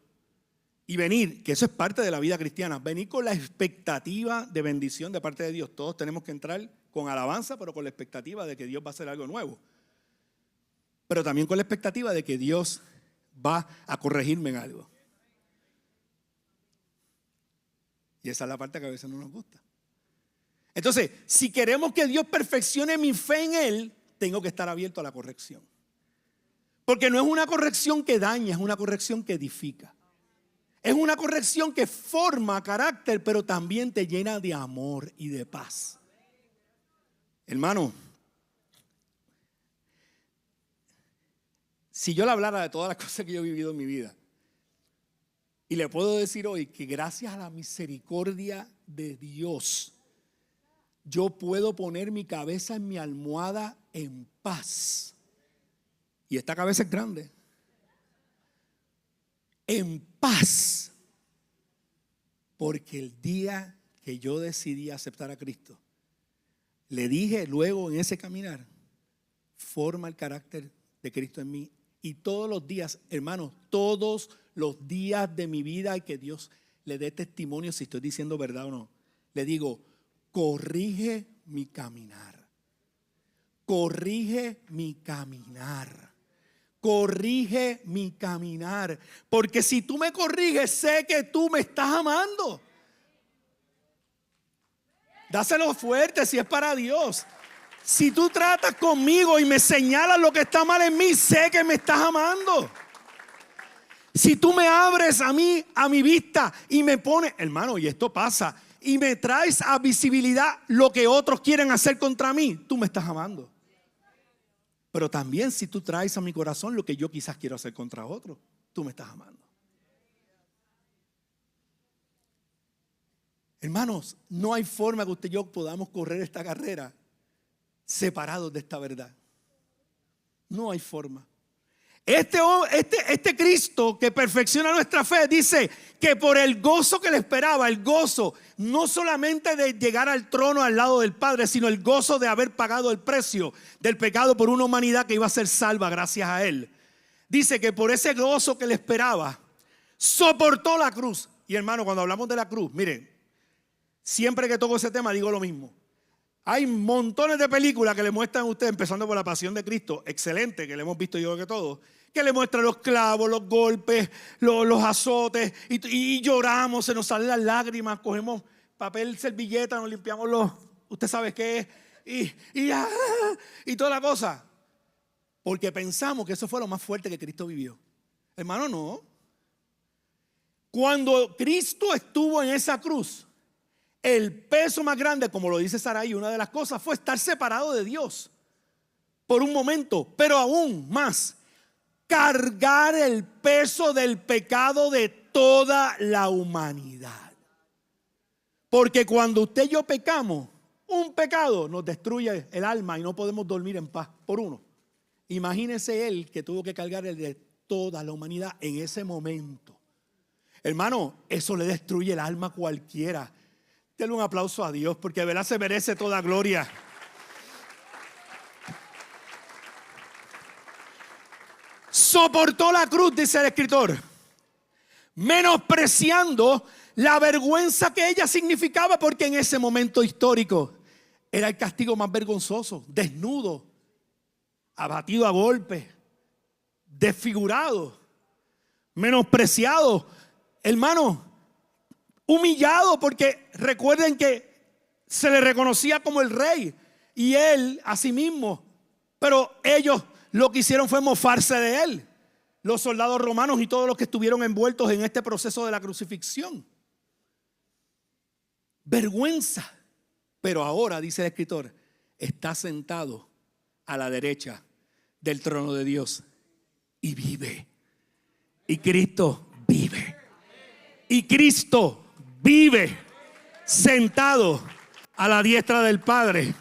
y venir, que eso es parte de la vida cristiana, venir con la expectativa de bendición de parte de Dios. Todos tenemos que entrar con alabanza, pero con la expectativa de que Dios va a hacer algo nuevo. Pero también con la expectativa de que Dios va a corregirme en algo. Y esa es la parte que a veces no nos gusta. Entonces, si queremos que Dios perfeccione mi fe en Él, tengo que estar abierto a la corrección. Porque no es una corrección que daña, es una corrección que edifica. Es una corrección que forma carácter, pero también te llena de amor y de paz. Hermano, si yo le hablara de todas las cosas que yo he vivido en mi vida, y le puedo decir hoy que gracias a la misericordia de Dios, yo puedo poner mi cabeza en mi almohada en paz. Y esta cabeza es grande. En paz. Porque el día que yo decidí aceptar a Cristo, le dije luego en ese caminar, forma el carácter de Cristo en mí. Y todos los días, hermanos, todos los días de mi vida, y que Dios le dé testimonio si estoy diciendo verdad o no, le digo, corrige mi caminar. Corrige mi caminar. Corrige mi caminar. Porque si tú me corriges, sé que tú me estás amando. Dáselo fuerte si es para Dios. Si tú tratas conmigo y me señalas lo que está mal en mí, sé que me estás amando. Si tú me abres a mí, a mi vista, y me pones, hermano, y esto pasa, y me traes a visibilidad lo que otros quieren hacer contra mí, tú me estás amando. Pero también si tú traes a mi corazón lo que yo quizás quiero hacer contra otros, tú me estás amando. Hermanos, no hay forma que usted y yo podamos correr esta carrera separados de esta verdad. No hay forma. Este Cristo que perfecciona nuestra fe dice que por el gozo que le esperaba, el gozo no solamente de llegar al trono al lado del Padre, sino el gozo de haber pagado el precio del pecado por una humanidad que iba a ser salva gracias a Él. Dice que por ese gozo que le esperaba, soportó la cruz. Y hermano, cuando hablamos de la cruz, miren, siempre que toco ese tema digo lo mismo. Hay montones de películas que le muestran a usted, empezando por La Pasión de Cristo, excelente, que le hemos visto yo que todos, que le muestran los clavos, los golpes, los azotes, y lloramos, se nos salen las lágrimas, cogemos papel, servilleta, nos limpiamos usted sabe qué es, y toda la cosa. Porque pensamos que eso fue lo más fuerte que Cristo vivió. Hermano, no. Cuando Cristo estuvo en esa cruz, el peso más grande, como lo dice Sarai, una de las cosas fue estar separado de Dios por un momento, pero aún más, cargar el peso del pecado de toda la humanidad. Porque cuando usted y yo pecamos, un pecado nos destruye el alma y no podemos dormir en paz por uno. Imagínese él que tuvo que cargar el de toda la humanidad en ese momento. Hermano, eso le destruye el alma a cualquiera. Denle un aplauso a Dios porque de verdad se merece toda gloria. Soportó la cruz, dice el escritor, menospreciando la vergüenza que ella significaba, porque en ese momento histórico era el castigo más vergonzoso. Desnudo, abatido a golpes, desfigurado, menospreciado, hermano, humillado, porque recuerden que se le reconocía como el rey y él a sí mismo, pero ellos lo que hicieron fue mofarse de él, los soldados romanos y todos los que estuvieron envueltos en este proceso de la crucifixión. Vergüenza. Pero ahora, dice el escritor, está sentado a la derecha del trono de Dios y vive. Y Cristo vive. Y Cristo vive sentado a la diestra del Padre,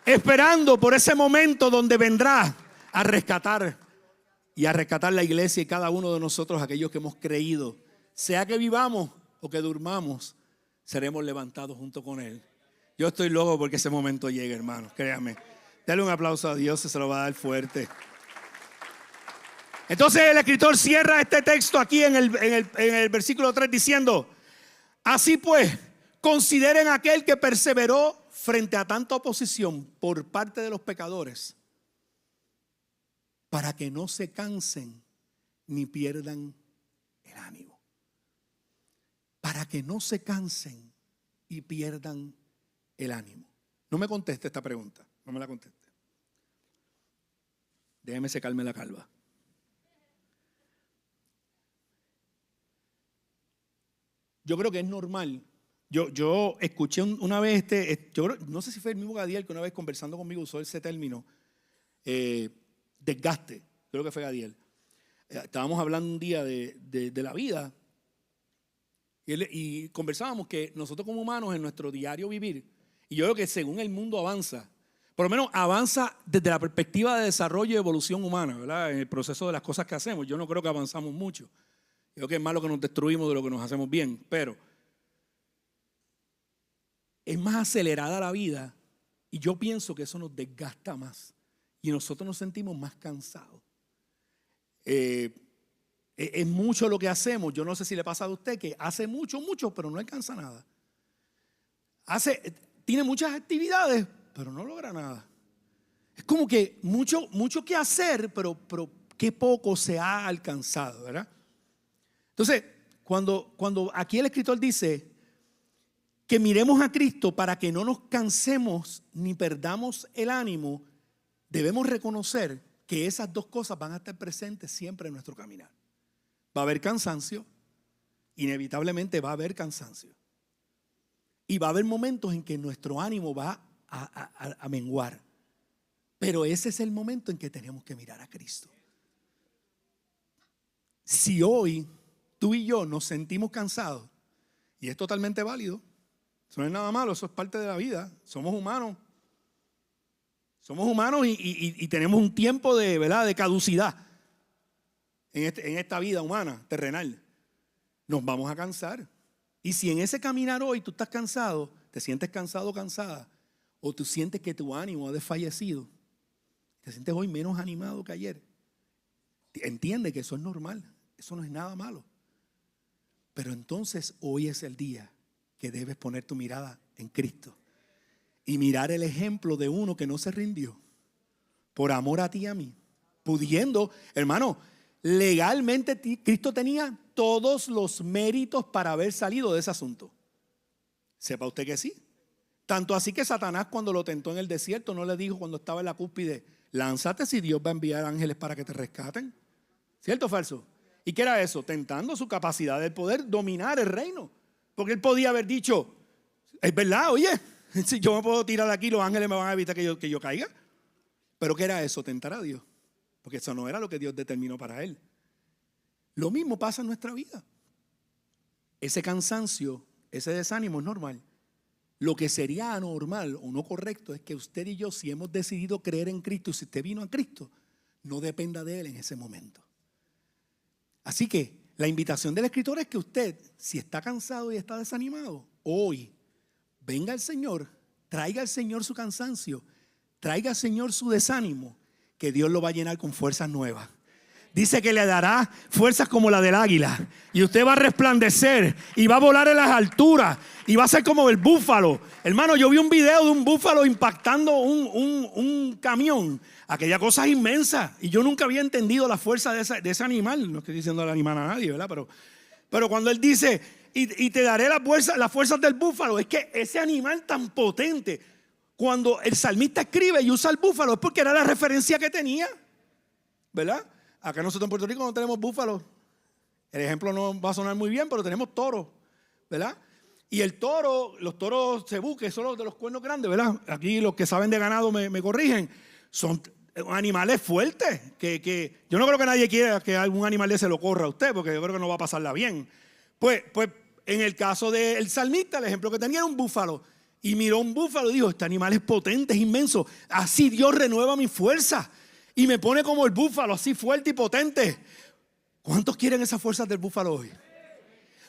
esperando por ese momento donde vendrá a rescatar la iglesia y cada uno de nosotros, aquellos que hemos creído, sea que vivamos o que durmamos, seremos levantados junto con Él. Yo estoy loco porque ese momento llegue, hermanos, créanme. Dale un aplauso a Dios, se lo va a dar fuerte. Entonces el escritor cierra este texto aquí en el versículo 3 diciendo: así pues, consideren aquel que perseveró frente a tanta oposición por parte de los pecadores, para que no se cansen ni pierdan el ánimo. Para que no se cansen y pierdan el ánimo. No me conteste esta pregunta, no me la conteste. Déjeme secarme la calva. Yo creo que es normal. Yo escuché una vez no sé si fue el mismo Gadiel que una vez conversando conmigo usó ese término, desgaste. Creo que fue Gadiel. Estábamos hablando un día de la vida y conversábamos que nosotros como humanos en nuestro diario vivir, y yo creo que según el mundo avanza, por lo menos avanza desde la perspectiva de desarrollo y evolución humana, ¿verdad? En el proceso de las cosas que hacemos. Yo no creo que avanzamos mucho. Yo creo que es más lo que nos destruimos de lo que nos hacemos bien, pero es más acelerada la vida y yo pienso que eso nos desgasta más y nosotros nos sentimos más cansados. Es mucho lo que hacemos. Yo no sé si le pasa a usted que hace mucho, pero no alcanza nada. Tiene muchas actividades, pero no logra nada. Es como que mucho que hacer, pero qué poco se ha alcanzado, ¿verdad? Entonces, cuando aquí el escritor dice que miremos a Cristo para que no nos cansemos ni perdamos el ánimo, debemos reconocer que esas dos cosas van a estar presentes siempre en nuestro caminar. Va a haber cansancio, inevitablemente va a haber cansancio. Y va a haber momentos en que nuestro ánimo va a menguar. Pero ese es el momento en que tenemos que mirar a Cristo. Si hoy tú y yo nos sentimos cansados, y es totalmente válido, eso no es nada malo, eso es parte de la vida, somos humanos. Somos humanos y tenemos un tiempo de caducidad en esta vida humana, terrenal. Nos vamos a cansar. Y si en ese caminar hoy tú estás cansado, te sientes cansado o cansada, o tú sientes que tu ánimo ha desfallecido, te sientes hoy menos animado que ayer, entiende que eso es normal, eso no es nada malo. Pero entonces hoy es el día que debes poner tu mirada en Cristo y mirar el ejemplo de uno que no se rindió por amor a ti y a mí, pudiendo, hermano, legalmente Cristo tenía todos los méritos para haber salido de ese asunto. Sepa usted que sí. Tanto así que Satanás, cuando lo tentó en el desierto, no le dijo cuando estaba en la cúspide: lánzate si Dios va a enviar ángeles para que te rescaten. ¿Cierto o falso? ¿Y qué era eso? Tentando su capacidad de poder dominar el reino. Porque él podía haber dicho: es verdad, oye, si yo me puedo tirar de aquí, los ángeles me van a evitar que yo caiga. Pero ¿qué era eso? Tentar a Dios. Porque eso no era lo que Dios determinó para él. Lo mismo pasa en nuestra vida. Ese cansancio, ese desánimo es normal. Lo que sería anormal o no correcto es que usted y yo, si hemos decidido creer en Cristo y si usted vino a Cristo, no dependa de Él en ese momento. Así que la invitación del escritor es que usted, si está cansado y está desanimado, hoy venga al Señor, traiga al Señor su cansancio, traiga al Señor su desánimo, que Dios lo va a llenar con fuerzas nuevas. Dice que le dará fuerzas como la del águila. Y usted va a resplandecer y va a volar en las alturas y va a ser como el búfalo. Hermano, yo vi un video de un búfalo impactando un camión. Aquella cosa es inmensa. Y yo nunca había entendido la fuerza de ese animal. No estoy diciendo el animal a nadie, ¿verdad? Pero cuando él dice, y te daré las fuerzas del búfalo, es que ese animal tan potente, cuando el salmista escribe y usa el búfalo, es porque era la referencia que tenía, ¿verdad? Acá nosotros en Puerto Rico no tenemos búfalos. El ejemplo no va a sonar muy bien, pero tenemos toros, ¿verdad? Y el toro, los toros cebú, que son los de los cuernos grandes, ¿verdad? Aquí los que saben de ganado me corrigen. Son animales fuertes. Que yo no creo que nadie quiera que algún animal de ese lo corra a usted, porque yo creo que no va a pasarla bien. Pues en el caso del salmista, el ejemplo que tenía era un búfalo. Y miró un búfalo y dijo: este animal es potente, es inmenso. Así Dios renueva mi fuerza y me pone como el búfalo, así fuerte y potente. ¿Cuántos quieren esas fuerzas del búfalo hoy?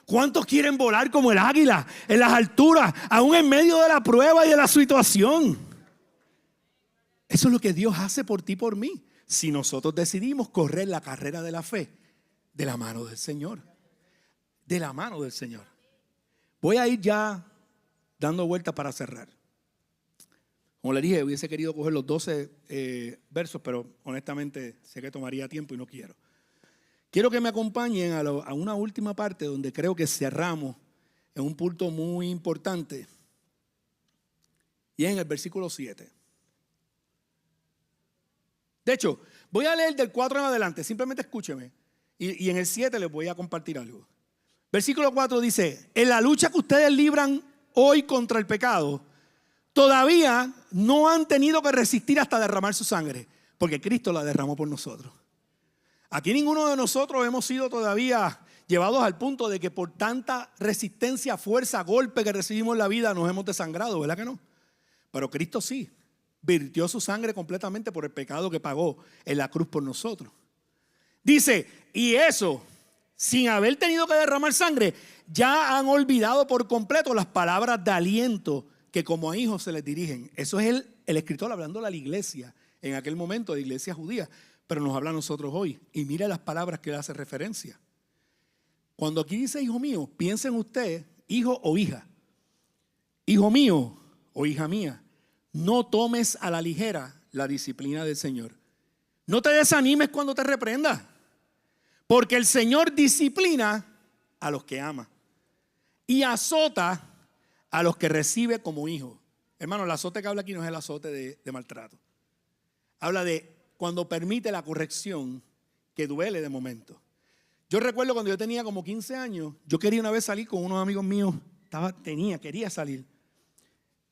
¿Cuántos quieren volar como el águila en las alturas, aún en medio de la prueba y de la situación? Eso es lo que Dios hace por ti y por mí, si nosotros decidimos correr la carrera de la fe de la mano del Señor. De la mano del Señor. Voy a ir ya dando vueltas para cerrar. Como le dije, hubiese querido coger los 12 versos, pero honestamente sé que tomaría tiempo y no quiero. Quiero que me acompañen a una última parte donde creo que cerramos en un punto muy importante. Y es en el versículo 7. De hecho, voy a leer del 4 en adelante, simplemente escúcheme. Y en el 7 les voy a compartir algo. Versículo 4 dice: en la lucha que ustedes libran hoy contra el pecado, todavía no han tenido que resistir hasta derramar su sangre, porque Cristo la derramó por nosotros. Aquí ninguno de nosotros hemos sido todavía llevados al punto de que por tanta resistencia, fuerza, golpe que recibimos en la vida nos hemos desangrado, ¿verdad que no? Pero Cristo sí, virtió su sangre completamente por el pecado que pagó en la cruz por nosotros. Dice, y eso, sin haber tenido que derramar sangre, ya han olvidado por completo las palabras de aliento que como a hijos se les dirigen. Eso es el escritor hablando a la iglesia, en aquel momento de iglesia judía, pero nos habla a nosotros hoy. Y mire las palabras que le hace referencia. Cuando aquí dice hijo mío, piensen ustedes, hijo o hija. Hijo mío o hija mía, no tomes a la ligera la disciplina del Señor. No te desanimes cuando te reprenda, porque el Señor disciplina a los que ama y azota a los que recibe como hijo. Hermano, el azote que habla aquí no es el azote de maltrato. Habla de cuando permite la corrección que duele de momento. Yo recuerdo cuando yo tenía como 15 años, yo quería una vez salir con unos amigos míos, quería salir.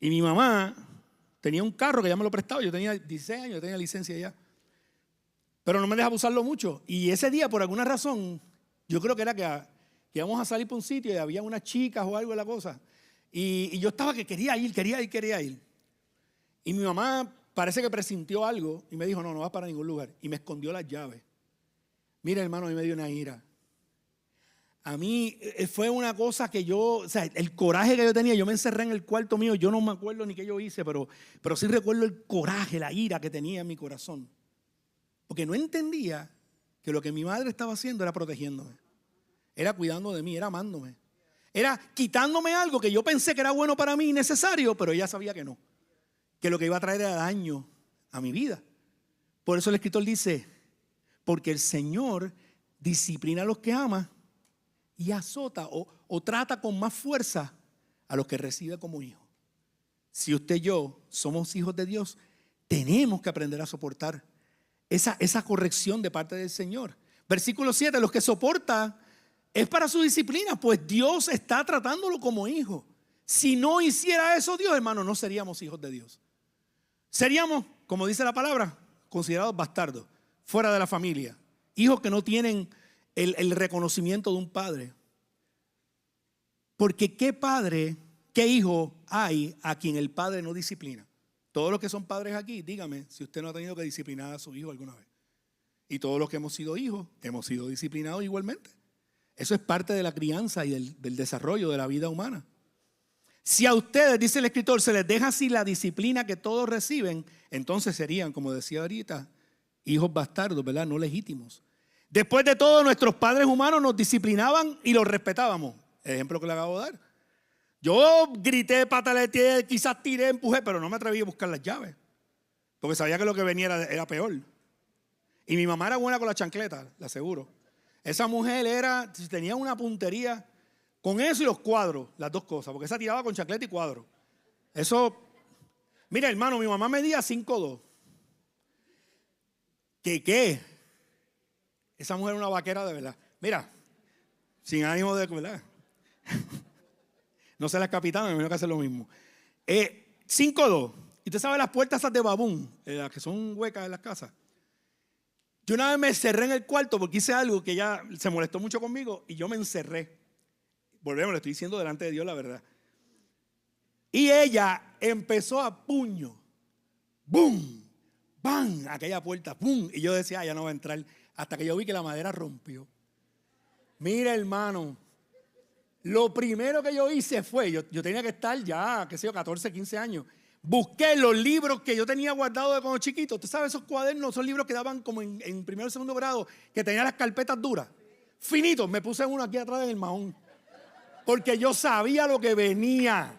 Y mi mamá tenía un carro que ya me lo prestaba, yo tenía 16 años, yo tenía licencia ya. Pero no me dejaba usarlo mucho. Y ese día, por alguna razón, yo creo que era que íbamos a salir para un sitio y había unas chicas o algo de la cosa. Y yo estaba que quería ir. Y mi mamá parece que presintió algo y me dijo, no vas para ningún lugar. Y me escondió las llaves. Mira, hermano, a mí me dio una ira. A mí fue una cosa que el coraje que yo tenía, yo me encerré en el cuarto mío, yo no me acuerdo ni qué yo hice, pero sí recuerdo el coraje, la ira que tenía en mi corazón. Porque no entendía que lo que mi madre estaba haciendo era protegiéndome, era cuidando de mí, era amándome, era quitándome algo que yo pensé que era bueno para mí y necesario, pero ella sabía que no, que lo que iba a traer era daño a mi vida. Por eso el escritor dice, porque el Señor disciplina a los que ama y azota o trata con más fuerza a los que recibe como hijos. Si usted y yo somos hijos de Dios, tenemos que aprender a soportar esa corrección de parte del Señor. Versículo 7, los que soportan es para su disciplina, pues Dios está tratándolo como hijo. Si no hiciera eso Dios, hermano, no seríamos hijos de Dios. Seríamos, como dice la palabra, considerados bastardos, fuera de la familia, hijos que no tienen el reconocimiento de un padre. Porque qué padre, qué hijo hay a quien el padre no disciplina. Todos los que son padres aquí, dígame si usted no ha tenido que disciplinar a su hijo alguna vez. Y todos los que hemos sido hijos, hemos sido disciplinados igualmente. Eso es parte de la crianza y del desarrollo de la vida humana. Si a ustedes, dice el escritor, se les deja así la disciplina que todos reciben, entonces serían, como decía ahorita, hijos bastardos, ¿verdad? No legítimos. Después de todo, nuestros padres humanos nos disciplinaban y los respetábamos. El ejemplo que le acabo de dar. Yo grité, pataleteé, quizás tiré, empujé, pero no me atreví a buscar las llaves. Porque sabía que lo que venía era peor. Y mi mamá era buena con la chancleta, le aseguro. Esa mujer tenía una puntería con eso y los cuadros, las dos cosas. Porque esa tiraba con chancleta y cuadro. Eso, mira hermano, mi mamá medía 5'2". ¿Qué? Esa mujer era una vaquera de verdad. Mira, sin ánimo de, ¿verdad? No sé las capitanas, me imagino que hace lo mismo. 5'2". Y usted sabe las puertas esas de babún, las que son huecas en las casas. Yo una vez me encerré en el cuarto porque hice algo que ella se molestó mucho conmigo y yo me encerré. Volvemos, le estoy diciendo delante de Dios la verdad. Y ella empezó a puño. ¡Bum! ¡Bam! Aquella puerta, ¡bum! Y yo decía, ya no va a entrar. Hasta que yo vi que la madera rompió. Mira, hermano. Lo primero que yo hice fue, yo tenía que estar ya, 14, 15 años. Busqué los libros que yo tenía guardados de cuando chiquito. ¿Usted sabe esos cuadernos? Son libros que daban como en primero o segundo grado, que tenían las carpetas duras. Finitos, me puse uno aquí atrás en el mahón. Porque yo sabía lo que venía.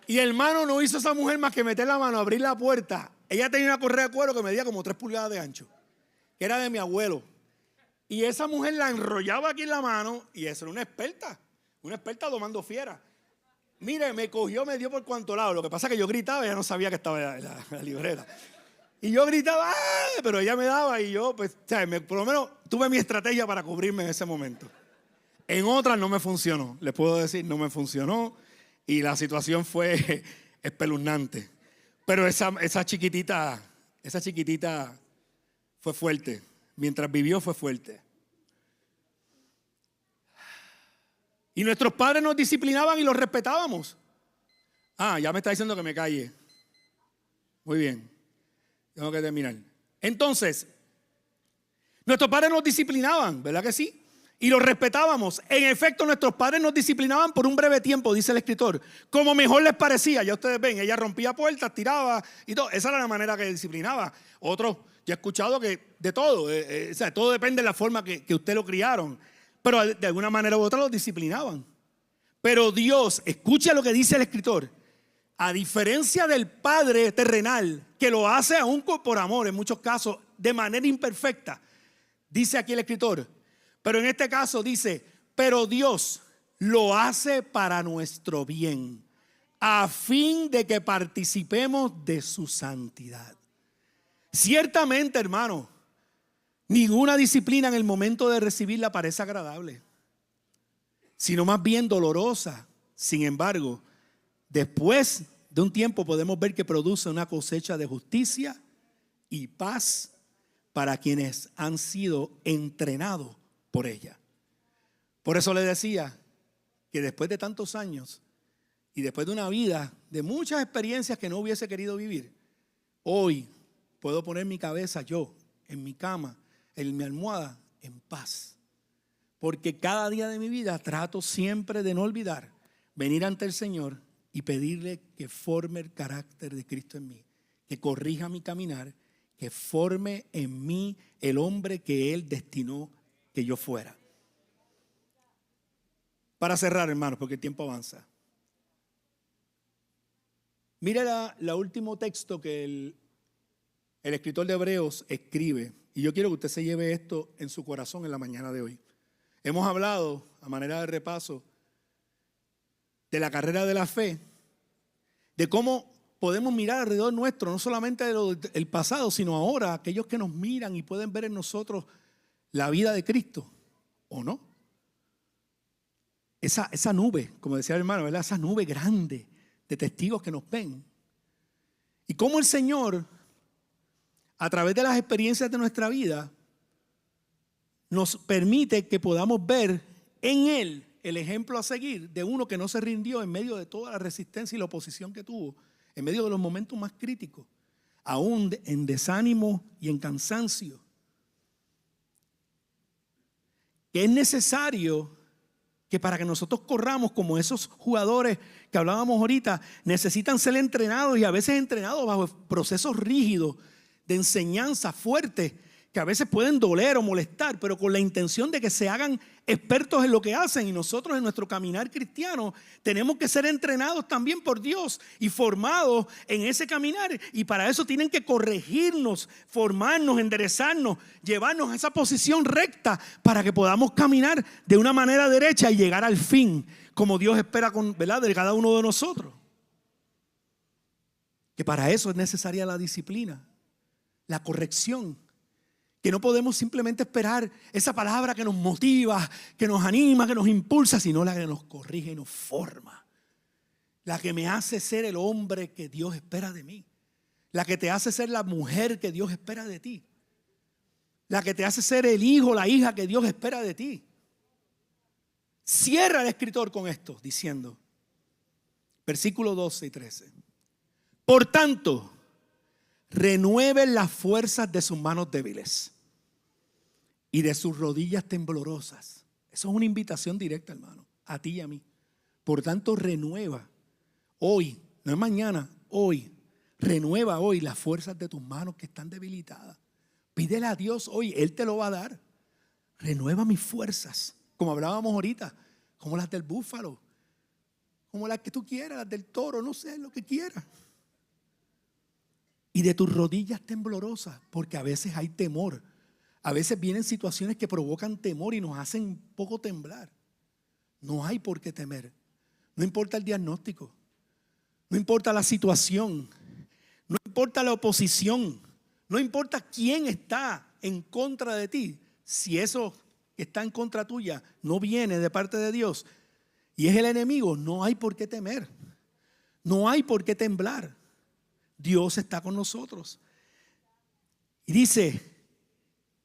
Y el hermano no hizo esa mujer más que meter la mano, abrir la puerta. Ella tenía una correa de cuero que medía como 3 pulgadas de ancho, que era de mi abuelo. Y esa mujer la enrollaba aquí en la mano y eso era una experta domando fiera. Mire, me cogió, me dio por cuanto lado. Lo que pasa es que yo gritaba y ella no sabía que estaba en la libreta. Y yo gritaba, ¡ah! Pero ella me daba y yo, pues, por lo menos tuve mi estrategia para cubrirme en ese momento. En otras no me funcionó, les puedo decir, no me funcionó. Y la situación fue espeluznante. Pero esa chiquitita fue fuerte. Mientras vivió fue fuerte. Y nuestros padres nos disciplinaban y los respetábamos. Ya me está diciendo que me calle. Muy bien. Tengo que terminar. Entonces, nuestros padres nos disciplinaban, ¿verdad que sí? Y los respetábamos. En efecto, nuestros padres nos disciplinaban por un breve tiempo, dice el escritor, como mejor les parecía. Ya ustedes ven, ella rompía puertas, tiraba y todo. Esa era la manera que disciplinaba. Otros, yo he escuchado que de todo, todo depende de la forma que usted lo criaron. Pero de alguna manera u otra los disciplinaban. Pero Dios, escucha lo que dice el escritor, a diferencia del padre terrenal, que lo hace aún por amor, en muchos casos, de manera imperfecta, dice aquí el escritor, pero en este caso dice, pero Dios lo hace para nuestro bien, a fin de que participemos de su santidad. Ciertamente, hermano, ninguna disciplina en el momento de recibirla parece agradable, sino más bien dolorosa. Sin embargo, después de un tiempo podemos ver que produce una cosecha de justicia y paz para quienes han sido entrenados por ella. Por eso le decía que después de tantos años y después de una vida de muchas experiencias que no hubiese querido vivir, hoy puedo poner mi cabeza yo en mi cama, en mi almohada, en paz. Porque cada día de mi vida trato siempre de no olvidar venir ante el Señor y pedirle que forme el carácter de Cristo en mí, que corrija mi caminar, que forme en mí el hombre que Él destinó que yo fuera. Para cerrar, hermanos, porque el tiempo avanza. Mire la último texto que el escritor de Hebreos escribe. Y yo quiero que usted se lleve esto en su corazón en la mañana de hoy. Hemos hablado, a manera de repaso, de la carrera de la fe, de cómo podemos mirar alrededor nuestro, no solamente del pasado, sino ahora, aquellos que nos miran y pueden ver en nosotros la vida de Cristo, ¿o no? Esa nube, como decía el hermano, ¿verdad? Esa nube grande de testigos que nos ven. Y cómo el Señor, a través de las experiencias de nuestra vida, nos permite que podamos ver en Él el ejemplo a seguir de uno que no se rindió en medio de toda la resistencia y la oposición que tuvo, en medio de los momentos más críticos, aún en desánimo y en cansancio. Que es necesario que para que nosotros corramos como esos jugadores que hablábamos ahorita, necesitan ser entrenados y a veces entrenados bajo procesos rígidos de enseñanza fuertes que a veces pueden doler o molestar, pero con la intención de que se hagan expertos en lo que hacen. Y nosotros en nuestro caminar cristiano tenemos que ser entrenados también por Dios y formados en ese caminar. Y para eso tienen que corregirnos, formarnos, enderezarnos, llevarnos a esa posición recta para que podamos caminar de una manera derecha y llegar al fin, como Dios espera ¿verdad? De cada uno de nosotros. Que para eso es necesaria la disciplina, la corrección. Que no podemos simplemente esperar esa palabra que nos motiva, que nos anima, que nos impulsa, sino la que nos corrige y nos forma. La que me hace ser el hombre que Dios espera de mí. La que te hace ser la mujer que Dios espera de ti. La que te hace ser el hijo, la hija que Dios espera de ti. Cierra el escritor con esto diciendo, versículos 12 y 13. Por tanto, renueven las fuerzas de sus manos débiles y de sus rodillas temblorosas. Eso es una invitación directa, hermano, a ti y a mí. Por tanto, renueva hoy, no es mañana, hoy. Renueva hoy las fuerzas de tus manos que están debilitadas. Pídele a Dios hoy, Él te lo va a dar. Renueva mis fuerzas, como hablábamos ahorita, como las del búfalo, como las que tú quieras, las del toro, no sé, lo que quieras. Y de tus rodillas temblorosas, porque a veces hay temor. A veces vienen situaciones que provocan temor y nos hacen un poco temblar. No hay por qué temer, No importa el diagnóstico, no importa la situación, no importa la oposición, no importa quién está en contra de ti. Si eso que está en contra tuya no viene de parte de Dios y es el enemigo, no hay por qué temer, no hay por qué temblar. Dios está con nosotros. Y dice,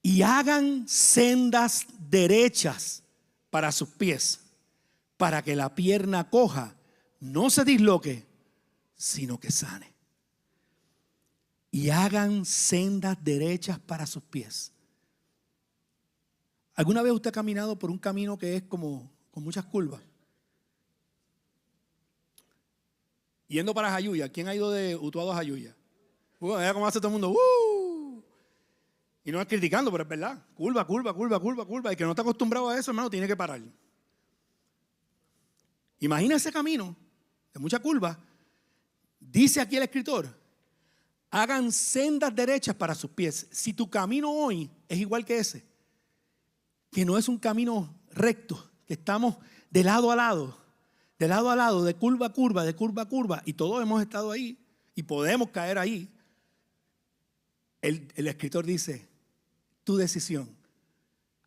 y hagan sendas derechas para sus pies, para que la pierna coja no se disloque, sino que sane. Y hagan sendas derechas para sus pies. ¿Alguna vez usted ha caminado por un camino que es como con muchas curvas? Yendo para Jayuya. ¿Quién ha ido de Utuado a Jayuya? Vea cómo hace todo el mundo. Y no es criticando, pero es verdad. Curva, curva, curva, curva, curva. Y que no está acostumbrado a eso, hermano, tiene que parar. Imagina ese camino de mucha curva. Dice aquí el escritor, hagan sendas derechas para sus pies. Si tu camino hoy es igual que ese, que no es un camino recto, que estamos de lado a lado, de curva a curva, de curva a curva, y todos hemos estado ahí y podemos caer ahí. El escritor dice, tu decisión,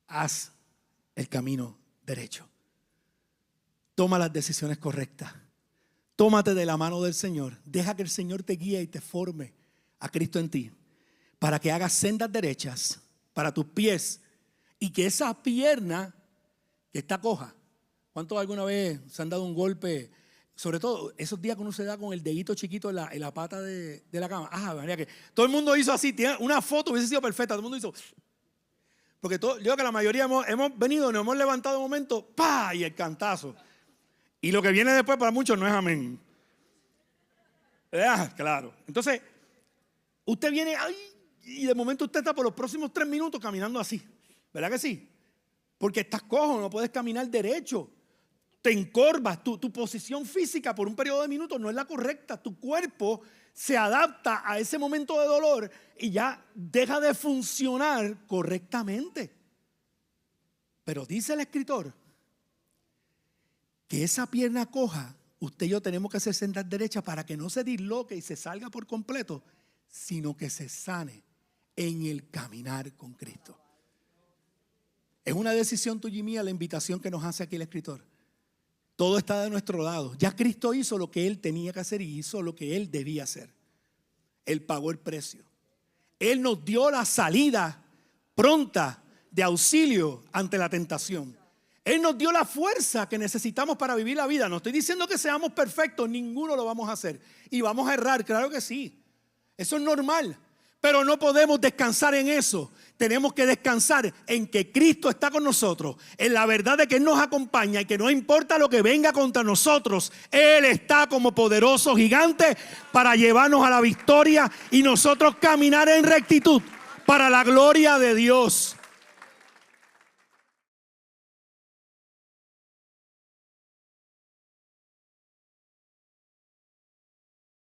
haz el camino derecho. Toma las decisiones correctas. Tómate de la mano del Señor. Deja que el Señor te guíe y te forme a Cristo en ti, para que hagas sendas derechas para tus pies y que esa pierna que está coja. ¿Cuántos alguna vez se han dado un golpe? Sobre todo esos días que uno se da con el dedito chiquito en la pata de la cama. María, que todo el mundo hizo así. Una foto hubiese sido perfecta. Todo el mundo hizo. Porque yo creo que la mayoría hemos venido, nos hemos levantado de momento, ¡pa! Y el cantazo. Y lo que viene después para muchos no es amén. Claro. Entonces, usted viene ahí y de momento usted está por los próximos 3 minutos caminando así. ¿Verdad que sí? Porque estás cojo, no puedes caminar derecho. Te encorvas, tu posición física por un periodo de minutos no es la correcta. Tu cuerpo se adapta a ese momento de dolor y ya deja de funcionar correctamente. Pero dice el escritor que esa pierna coja, usted y yo tenemos que hacer sendas derechas para que no se disloque y se salga por completo, sino que se sane en el caminar con Cristo. Es una decisión tuya y mía la invitación que nos hace aquí el escritor. Todo está de nuestro lado. Ya Cristo hizo lo que Él tenía que hacer y hizo lo que Él debía hacer. Él pagó el precio. Él nos dio la salida pronta de auxilio ante la tentación. Él nos dio la fuerza que necesitamos para vivir la vida. No estoy diciendo que seamos perfectos, ninguno lo vamos a hacer. Y vamos a errar, claro que sí. Eso es normal. Pero no podemos descansar en eso. Tenemos que descansar en que Cristo está con nosotros, en la verdad de que Él nos acompaña y que no importa lo que venga contra nosotros, Él está como poderoso gigante para llevarnos a la victoria y nosotros caminar en rectitud para la gloria de Dios.